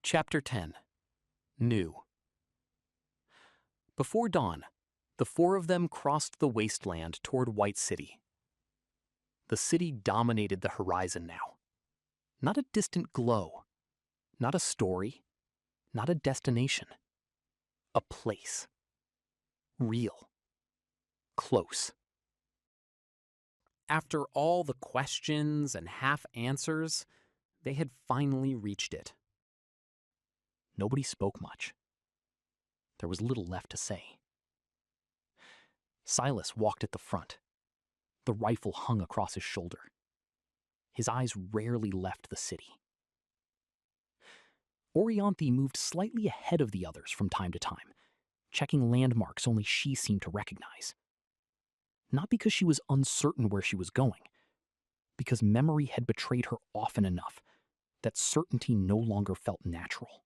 Chapter 10. New. Before dawn, the four of them crossed the Wasteland toward White City. The city dominated the horizon now. Not a distant glow, not a story, not a destination. A place. Real. Close. After all the questions and half-answers, they had finally reached it. Nobody spoke much. There was little left to say. Silas walked at the front. The rifle hung across his shoulder. His eyes rarely left the city. Orianthe moved slightly ahead of the others from time to time, checking landmarks only she seemed to recognize. Not because she was uncertain where she was going, because memory had betrayed her often enough that certainty no longer felt natural.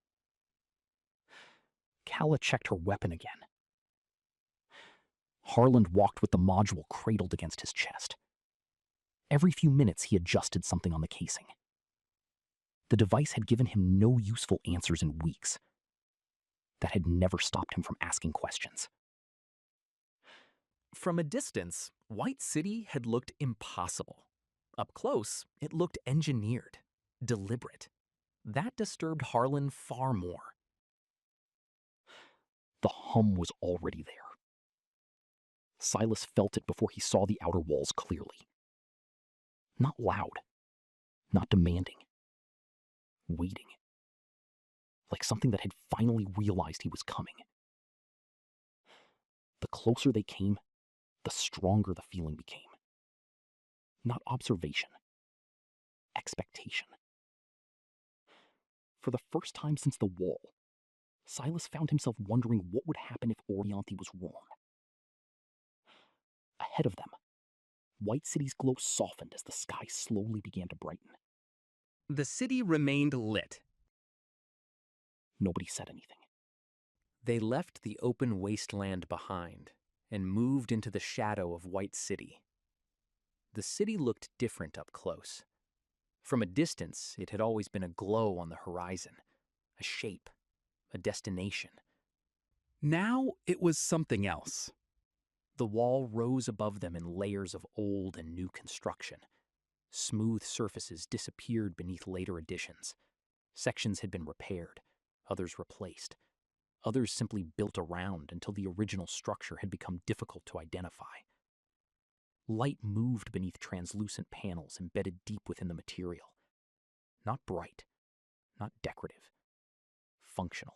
Calla checked her weapon again. Harland walked with the module cradled against his chest. Every few minutes he adjusted something on the casing. The device had given him no useful answers in weeks. That had never stopped him from asking questions. From a distance, White City had looked impossible. Up close, it looked engineered, deliberate. That disturbed Harlan far more. The hum was already there. Silas felt it before he saw the outer walls clearly. Not loud, not demanding. Waiting. Like something that had finally realized he was coming. The closer they came, the stronger the feeling became. Not observation. Expectation. For the first time since the wall, Silas found himself wondering what would happen if Orianthe was wrong. Ahead of them, White City's glow softened as the sky slowly began to brighten. The city remained lit. Nobody said anything. They left the open wasteland behind and moved into the shadow of White City. The city looked different up close. From a distance, it had always been a glow on the horizon, a shape, a destination. Now it was something else. The wall rose above them in layers of old and new construction. Smooth surfaces disappeared beneath later additions. Sections had been repaired, others replaced. Others simply built around until the original structure had become difficult to identify. Light moved beneath translucent panels embedded deep within the material. Not bright, not decorative. Functional.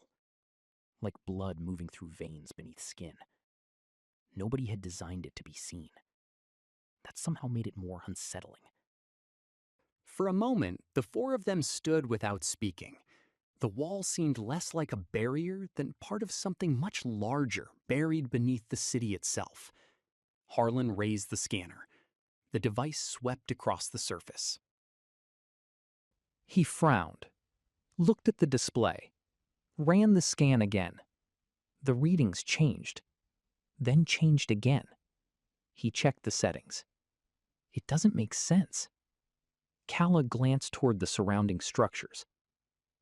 Like blood moving through veins beneath skin. Nobody had designed it to be seen. That somehow made it more unsettling. For a moment, the four of them stood without speaking. The wall seemed less like a barrier than part of something much larger buried beneath the city itself. Harlan raised the scanner. The device swept across the surface. He frowned, looked at the display, ran the scan again. The readings changed, then changed again. He checked the settings. It doesn't make sense. Calla glanced toward the surrounding structures.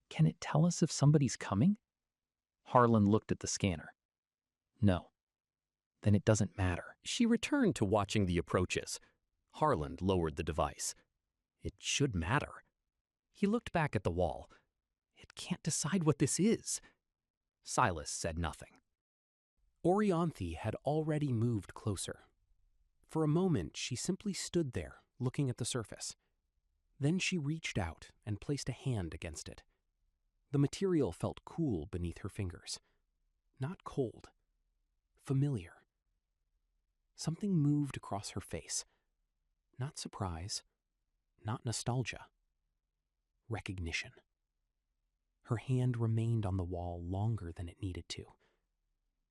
Can it tell us if somebody's coming? Harlan looked at the scanner. No. Then it doesn't matter. She returned to watching the approaches. Harlan lowered the device. It should matter. He looked back at the wall. It can't decide what this is. Silas said nothing. Orianthe had already moved closer. For a moment, she simply stood there, looking at the surface. Then she reached out and placed a hand against it. The material felt cool beneath her fingers. Not cold. Familiar. Something moved across her face. Not surprise. Not nostalgia. Recognition. Her hand remained on the wall longer than it needed to.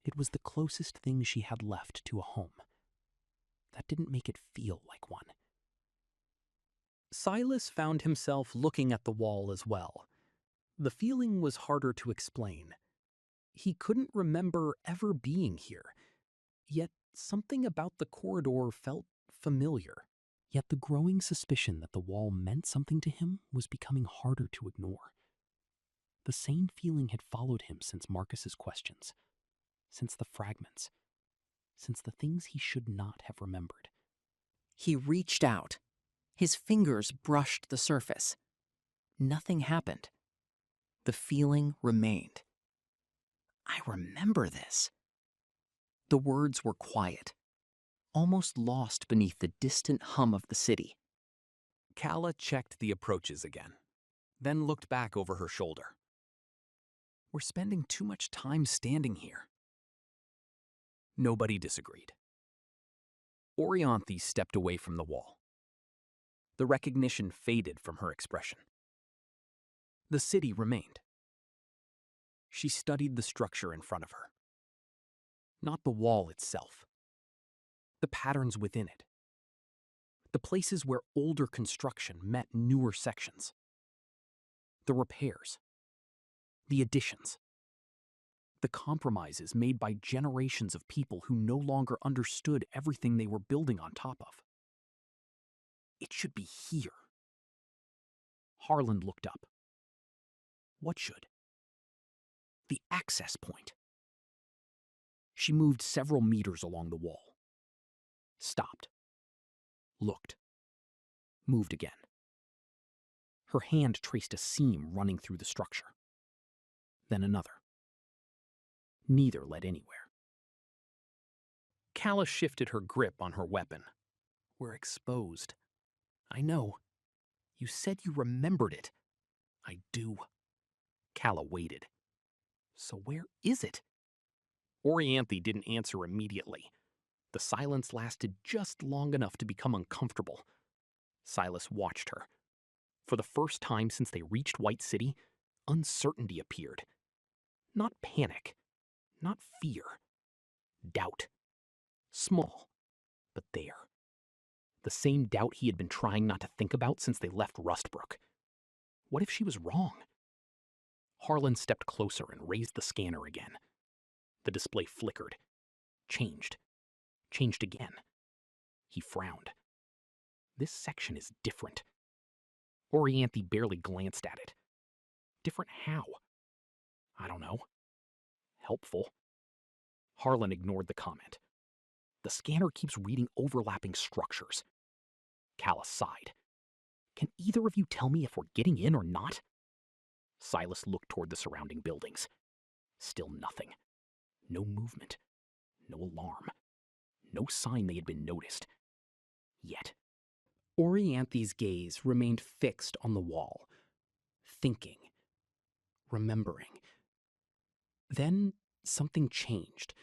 It was the closest thing she had left to a home. That didn't make it feel like one. Silas found himself looking at the wall as well. The feeling was harder to explain. He couldn't remember ever being here, yet something about the corridor felt familiar. Yet the growing suspicion that the wall meant something to him was becoming harder to ignore. The same feeling had followed him since Marcus's questions, since the fragments, since the things he should not have remembered. He reached out. His fingers brushed the surface. Nothing happened. The feeling remained. I remember this. The words were quiet, almost lost beneath the distant hum of the city. Calla checked the approaches again, then looked back over her shoulder. We're spending too much time standing here. Nobody disagreed. Orianthe stepped away from the wall. The recognition faded from her expression. The city remained. She studied the structure in front of her. Not the wall itself. The patterns within it. The places where older construction met newer sections. The repairs. The additions. The compromises made by generations of people who no longer understood everything they were building on top of. It should be here. Harlan looked up. What should? The access point. She moved several meters along the wall. Stopped. Looked. Moved again. Her hand traced a seam running through the structure. Then another. Neither led anywhere. Calla shifted her grip on her weapon. We're exposed. I know. You said you remembered it. I do. Calla waited. So where is it? Orianthe didn't answer immediately. The silence lasted just long enough to become uncomfortable. Silas watched her. For the first time since they reached White City, uncertainty appeared. Not panic. Not fear. Doubt. Small, but there. The same doubt he had been trying not to think about since they left Rustbrook. What if she was wrong? Harlan stepped closer and raised the scanner again. The display flickered. Changed. Changed again. He frowned. This section is different. Orianthe barely glanced at it. Different how? I don't know. Helpful. Harlan ignored the comment. The scanner keeps reading overlapping structures. Calla sighed. Can either of you tell me if we're getting in or not? Silas looked toward the surrounding buildings. Still nothing. No movement. No alarm. No sign they had been noticed. Yet. Orianthe's gaze remained fixed on the wall. Thinking. Remembering. Then something changed.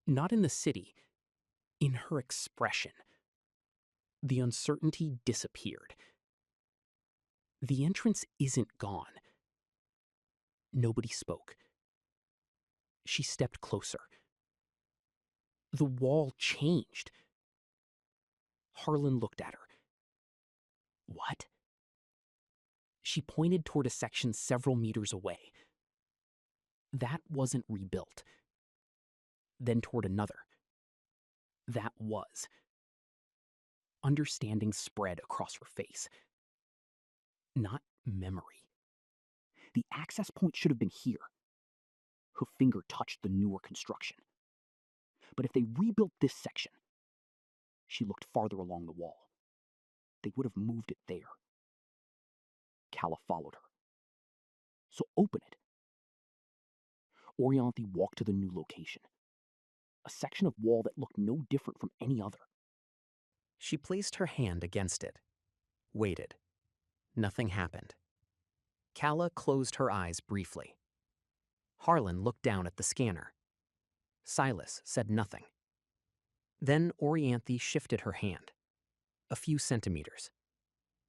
Not in the city. In her expression. The uncertainty disappeared. The entrance isn't gone. Nobody spoke. She stepped closer. The wall changed. Harlan looked at her. What? She pointed toward a section several meters away. That wasn't rebuilt. Then toward another. That was. Understanding spread across her face. Not memory. The access point should have been here. Her finger touched the newer construction. But if they rebuilt this section, she looked farther along the wall. They would have moved it there. Calla followed her. So open it. Orianthe walked to the new location. A section of wall that looked no different from any other. She placed her hand against it. Waited. Nothing happened. Calla closed her eyes briefly. Harlan looked down at the scanner. Silas said nothing. Then Orianthe shifted her hand. A few centimeters.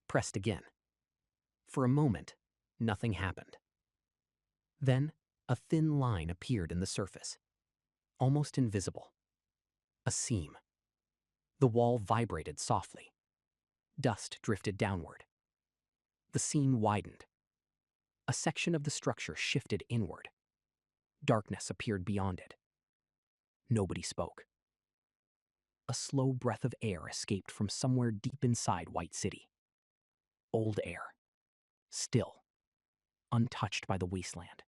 Pressed again. For a moment, nothing happened. Then, a thin line appeared in the surface. Almost invisible. A seam. The wall vibrated softly. Dust drifted downward. The seam widened. A section of the structure shifted inward. Darkness appeared beyond it. Nobody spoke. A slow breath of air escaped from somewhere deep inside White City. Old air. Still. untouched by the wasteland.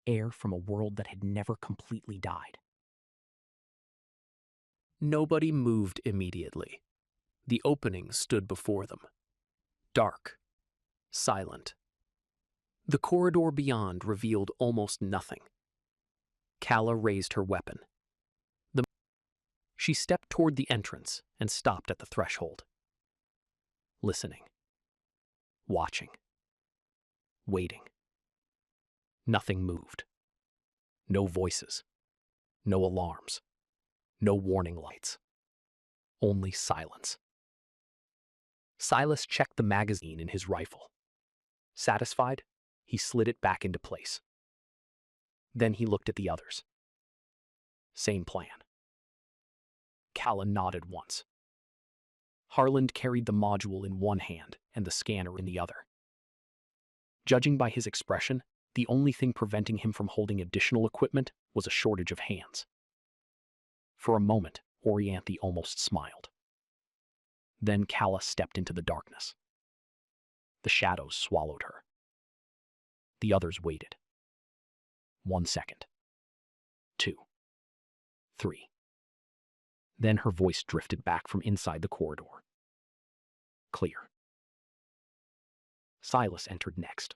Air from a world that had never completely died. Nobody moved immediately. The opening stood before them. Dark. Silent. The corridor beyond revealed almost nothing. Calla raised her weapon. She stepped toward the entrance and stopped at the threshold. Listening. Watching. Waiting. Nothing moved. No voices. No alarms. No warning lights. Only silence. Silas checked the magazine in his rifle. Satisfied, he slid it back into place. Then he looked at the others. Same plan. Calla nodded once. Harland carried the module in one hand and the scanner in the other. Judging by his expression, the only thing preventing him from holding additional equipment was a shortage of hands. For a moment, Orianthe almost smiled. Then Calla stepped into the darkness. The shadows swallowed her. The others waited. 1 second. 2. 3. Then her voice drifted back from inside the corridor. Clear. Silas entered next.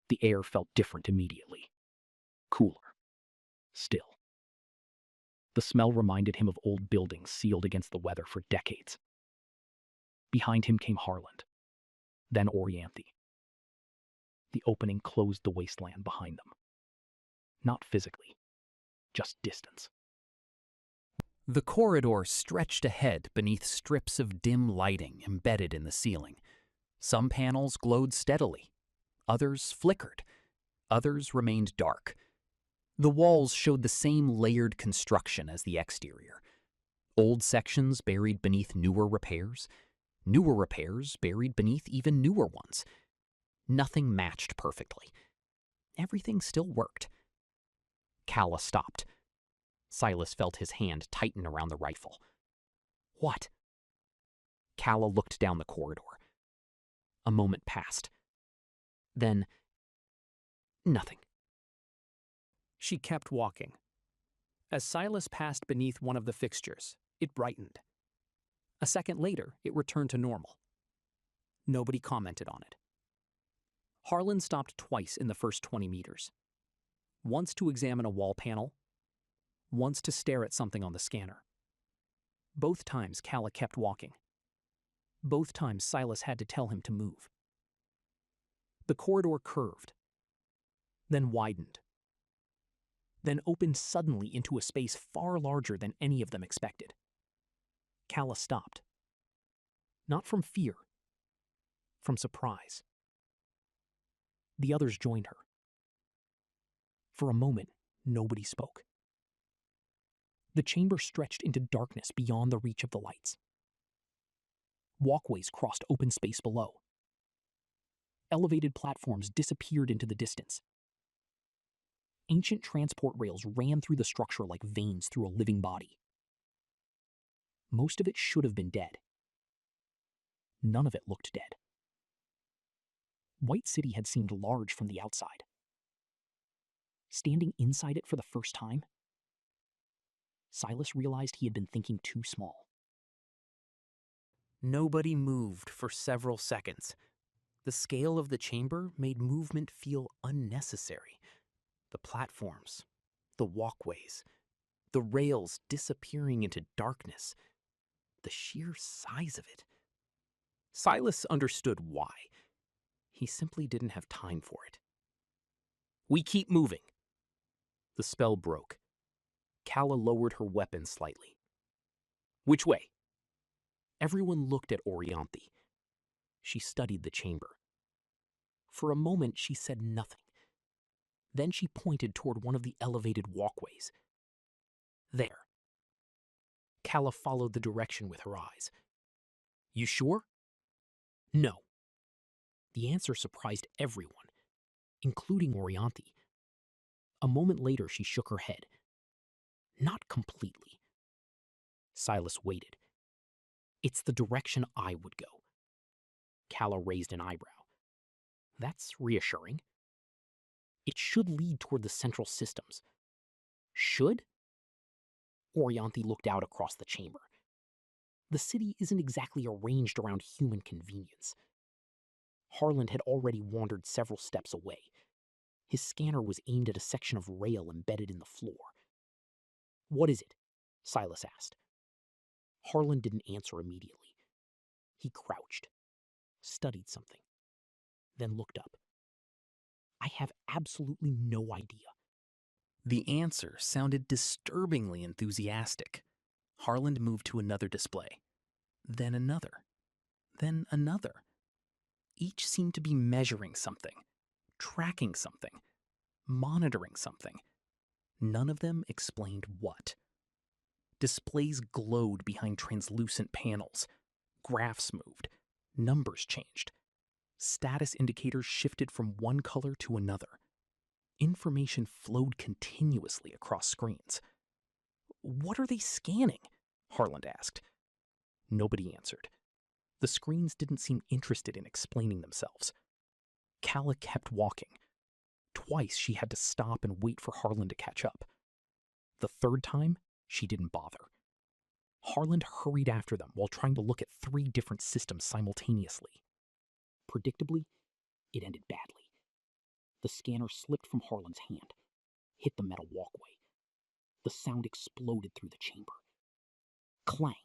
The air felt different immediately. Cooler. Still. The smell reminded him of old buildings sealed against the weather for decades. Behind him came Harland, then Orianthe. The opening closed the wasteland behind them. Not physically, just distance. The corridor stretched ahead beneath strips of dim lighting embedded in the ceiling. Some panels glowed steadily. Others flickered. Others remained dark. The walls showed the same layered construction as the exterior. Old sections buried beneath newer repairs buried beneath even newer ones. Nothing matched perfectly. Everything still worked. Calla stopped. Silas felt his hand tighten around the rifle. What? Calla looked down the corridor. A moment passed. Then, nothing. She kept walking. As Silas passed beneath one of the fixtures, it brightened. A second later, it returned to normal. Nobody commented on it. Harlan stopped twice in the first 20 meters. Once to examine a wall panel, once to stare at something on the scanner. Both times Calla kept walking. Both times Silas had to tell him to move. The corridor curved, then widened, then opened suddenly into a space far larger than any of them expected. Calla stopped. Not from fear, from surprise. The others joined her. For a moment, nobody spoke. The chamber stretched into darkness beyond the reach of the lights. Walkways crossed open space below. Elevated platforms disappeared into the distance. Ancient transport rails ran through the structure like veins through a living body. Most of it should have been dead. None of it looked dead. White City had seemed large from the outside. Standing inside it for the first time, Silas realized he had been thinking too small. Nobody moved for several seconds. The scale of the chamber made movement feel unnecessary. The platforms, the walkways, the rails disappearing into darkness. The sheer size of it. Silas understood why. He simply didn't have time for it. We keep moving. The spell broke. Calla lowered her weapon slightly. Which way? Everyone looked at Orianthe. She studied the chamber. For a moment, she said nothing. Then she pointed toward one of the elevated walkways. There. Calla followed the direction with her eyes. You sure? No. The answer surprised everyone, including Orianthe. A moment later, she shook her head. Not completely. Silas waited. It's the direction I would go. Calla raised an eyebrow. That's reassuring. It should lead toward the central systems. Should? Orianthi looked out across the chamber. The city isn't exactly arranged around human convenience. Harland had already wandered several steps away. His scanner was aimed at a section of rail embedded in the floor. "What is it?" Silas asked. Harland didn't answer immediately. He crouched, studied something, then looked up. "I have absolutely no idea." The answer sounded disturbingly enthusiastic. Harland moved to another display, then another, then another. Each seemed to be measuring something, tracking something, monitoring something. None of them explained what. Displays glowed behind translucent panels. Graphs moved. Numbers changed. Status indicators shifted from one color to another. Information flowed continuously across screens. "What are they scanning?" Harland asked. Nobody answered. The screens didn't seem interested in explaining themselves. Calla kept walking. Twice she had to stop and wait for Harland to catch up. The third time, she didn't bother. Harland hurried after them while trying to look at 3 different systems simultaneously. Predictably, it ended badly. The scanner slipped from Harland's hand, hit the metal walkway. The sound exploded through the chamber. Clang.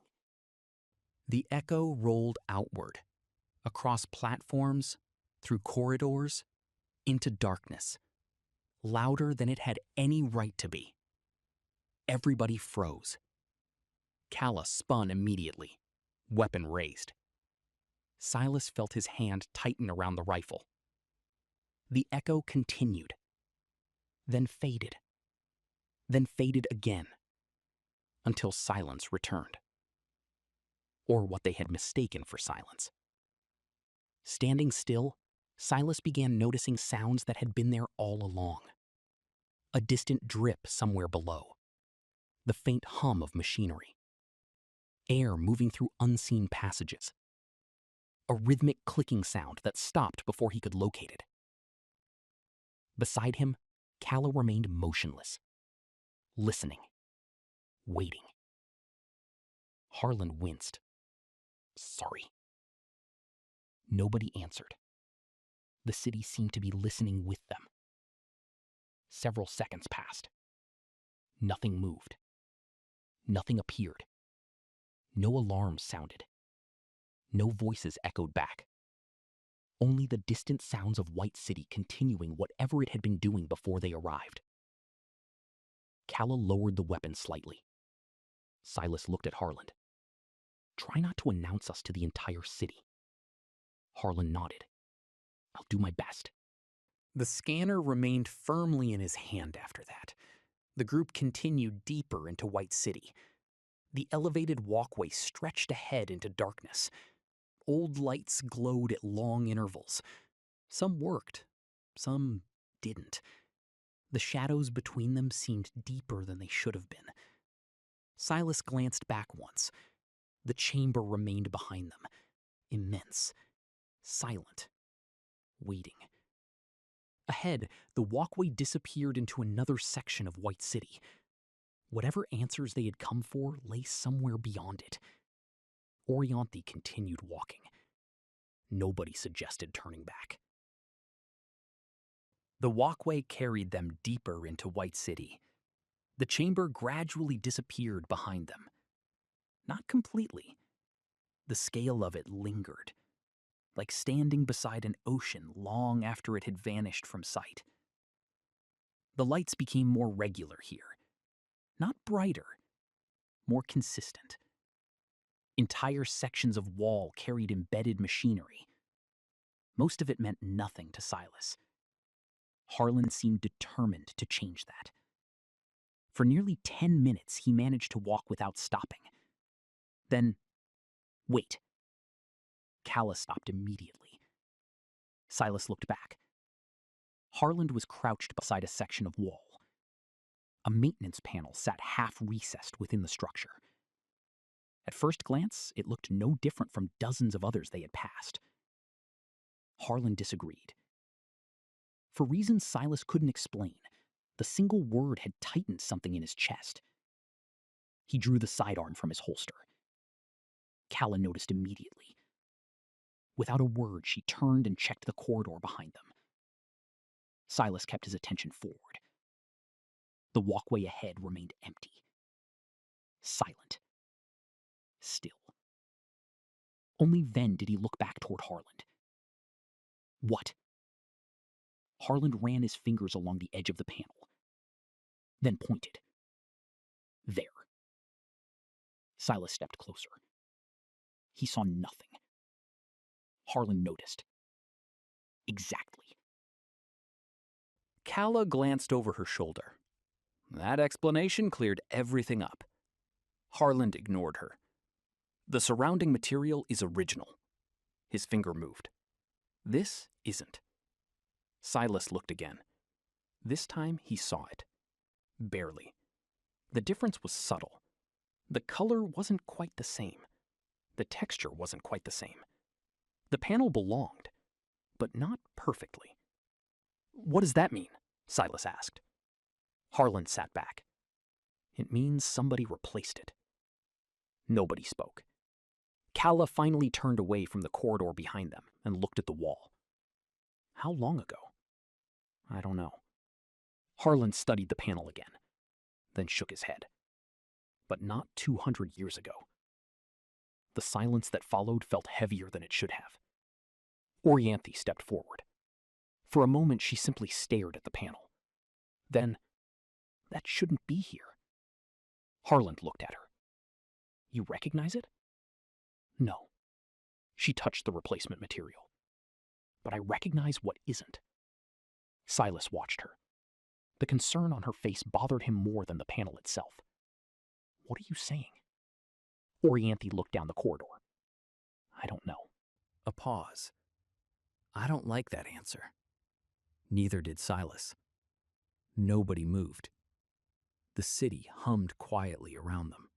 The echo rolled outward, across platforms, through corridors, into darkness, louder than it had any right to be. Everybody froze. Calla spun immediately, weapon raised. Silas felt his hand tighten around the rifle. The echo continued, then faded again, until silence returned. Or what they had mistaken for silence. Standing still, Silas began noticing sounds that had been there all along. A distant drip somewhere below. The faint hum of machinery. Air moving through unseen passages. A rhythmic clicking sound that stopped before he could locate it. Beside him, Calla remained motionless, listening, waiting. Harland winced. "Sorry." Nobody answered. The city seemed to be listening with them. Several seconds passed. Nothing moved. Nothing appeared. No alarms sounded. No voices echoed back. Only the distant sounds of White City continuing whatever it had been doing before they arrived. Calla lowered the weapon slightly. Silas looked at Harland. "Try not to announce us to the entire city." Harland nodded. "I'll do my best." The scanner remained firmly in his hand after that. The group continued deeper into White City. The elevated walkway stretched ahead into darkness. Old lights glowed at long intervals. Some worked, some didn't. The shadows between them seemed deeper than they should have been. Silas glanced back once. The chamber remained behind them, immense, silent, waiting. Ahead, the walkway disappeared into another section of White City. Whatever answers they had come for lay somewhere beyond it. Orianthi continued walking. Nobody suggested turning back. The walkway carried them deeper into White City. The chamber gradually disappeared behind them. Not completely. The scale of it lingered, like standing beside an ocean long after it had vanished from sight. The lights became more regular here. Not brighter, more consistent. Entire sections of wall carried embedded machinery. Most of it meant nothing to Silas. Harland seemed determined to change that. For nearly 10 minutes, he managed to walk without stopping. Then, wait. Calla stopped immediately. Silas looked back. Harland was crouched beside a section of wall. A maintenance panel sat half-recessed within the structure. At first glance, it looked no different from dozens of others they had passed. Harland disagreed. For reasons Silas couldn't explain, the single word had tightened something in his chest. He drew the sidearm from his holster. Calla noticed immediately. Without a word, she turned and checked the corridor behind them. Silas kept his attention forward. The walkway ahead remained empty. Silent. Still. Only then did he look back toward Harland. What? Harland ran his fingers along the edge of the panel, then pointed. There. Silas stepped closer. He saw nothing. Harland noticed. Exactly. Calla glanced over her shoulder. That explanation cleared everything up. Harland ignored her. The surrounding material is original. His finger moved. This isn't. Silas looked again. This time he saw it. Barely. The difference was subtle. The color wasn't quite the same. The texture wasn't quite the same. The panel belonged, but not perfectly. What does that mean? Silas asked. Harland sat back. It means somebody replaced it. Nobody spoke. Calla finally turned away from the corridor behind them and looked at the wall. How long ago? I don't know. Harland studied the panel again, then shook his head. But not 200 years ago. The silence that followed felt heavier than it should have. Orianthe stepped forward. For a moment, she simply stared at the panel. Then, that shouldn't be here. Harland looked at her. You recognize it? No. She touched the replacement material. But I recognize what isn't. Silas watched her. The concern on her face bothered him more than the panel itself. What are you saying? Orianthe looked down the corridor. I don't know. A pause. I don't like that answer. Neither did Silas. Nobody moved. The city hummed quietly around them.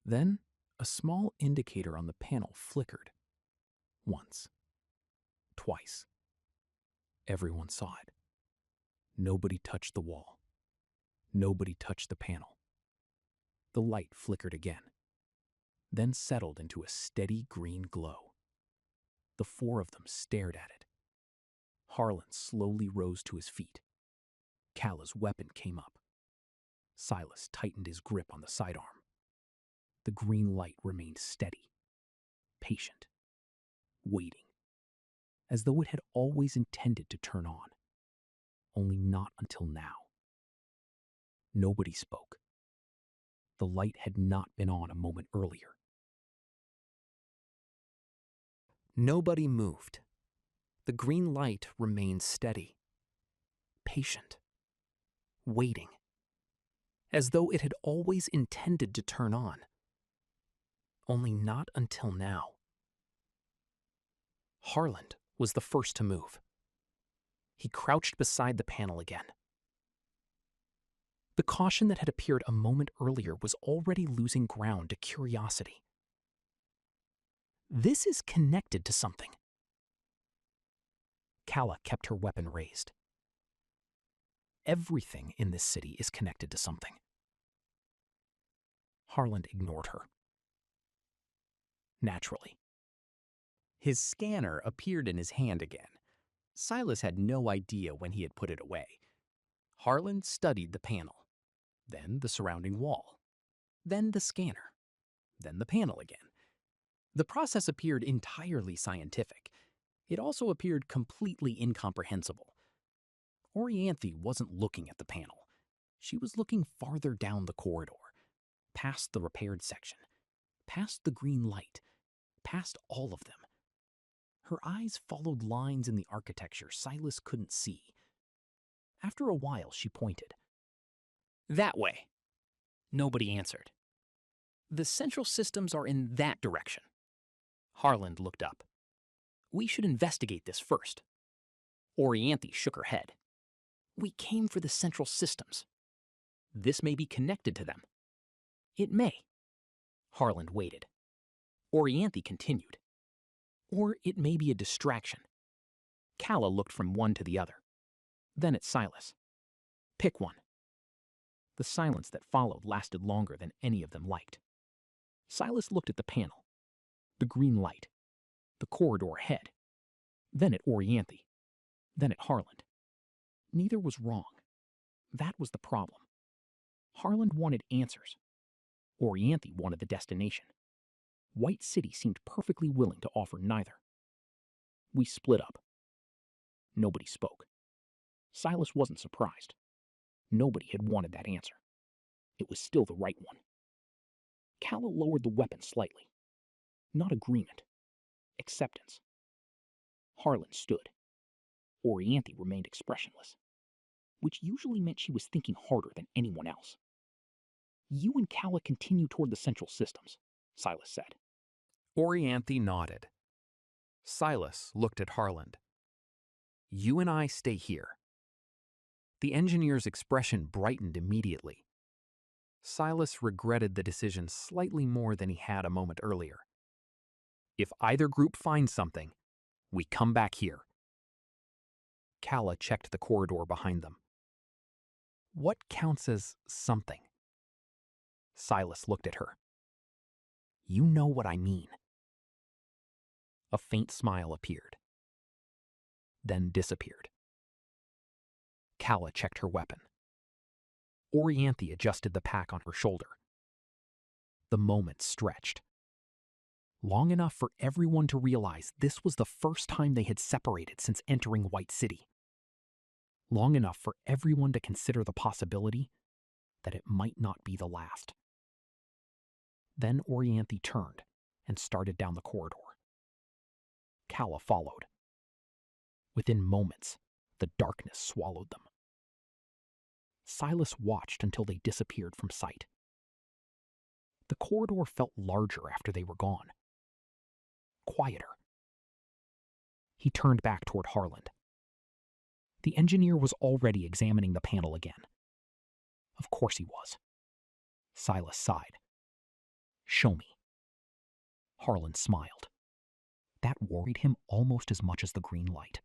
Then, a small indicator on the panel flickered. Once. Twice. Everyone saw it. Nobody touched the wall. Nobody touched the panel. The light flickered again, then settled into a steady green glow. The four of them stared at it. Harland slowly rose to his feet. Calla's weapon came up. Silas tightened his grip on the sidearm. The green light remained steady, patient, waiting, as though it had always intended to turn on, only not until now. Nobody spoke. The light had not been on a moment earlier. Nobody moved. The green light remained steady, patient, waiting, as though it had always intended to turn on, only not until now. Harland was the first to move. He crouched beside the panel again. The caution that had appeared a moment earlier was already losing ground to curiosity. This is connected to something. Calla kept her weapon raised. Everything in this city is connected to something. Harland ignored her. Naturally. His scanner appeared in his hand again. Silas had no idea when he had put it away. Harland studied the panel, then the surrounding wall, then the scanner, then the panel again. The process appeared entirely scientific. It also appeared completely incomprehensible. Orianthe wasn't looking at the panel. She was looking farther down the corridor, past the repaired section, past the green light, past all of them. Her eyes followed lines in the architecture Silas couldn't see. After a while, she pointed. That way. Nobody answered. The central systems are in that direction. Harland looked up. We should investigate this first. Orianthe shook her head. We came for the central systems. This may be connected to them. It may. Harland waited. Orianthe continued. Or it may be a distraction. Calla looked from one to the other, then at Silas. Pick one. The silence that followed lasted longer than any of them liked. Silas looked at the panel, the green light, the corridor ahead, then at Orianthe, then at Harland. Neither was wrong. That was the problem. Harland wanted answers. Orianthe wanted the destination. White City seemed perfectly willing to offer neither. We split up. Nobody spoke. Silas wasn't surprised. Nobody had wanted that answer. It was still the right one. Calla lowered the weapon slightly. Not agreement. Acceptance. Harlan stood. Orianthe remained expressionless, which usually meant she was thinking harder than anyone else. You and Calla continue toward the central systems, Silas said. Orianthe nodded. Silas looked at Harland. You and I stay here. The engineer's expression brightened immediately. Silas regretted the decision slightly more than he had a moment earlier. If either group finds something, we come back here. Calla checked the corridor behind them. What counts as something? Silas looked at her. You know what I mean. A faint smile appeared, then disappeared. Calla checked her weapon. Orianthe adjusted the pack on her shoulder. The moment stretched. Long enough for everyone to realize this was the first time they had separated since entering White City. Long enough for everyone to consider the possibility that it might not be the last. Then Orianthe turned and started down the corridor. Calla followed. Within moments, the darkness swallowed them. Silas watched until they disappeared from sight. The corridor felt larger after they were gone. Quieter. He turned back toward Harland. The engineer was already examining the panel again. Of course he was. Silas sighed. Show me. Harland smiled. That worried him almost as much as the green light.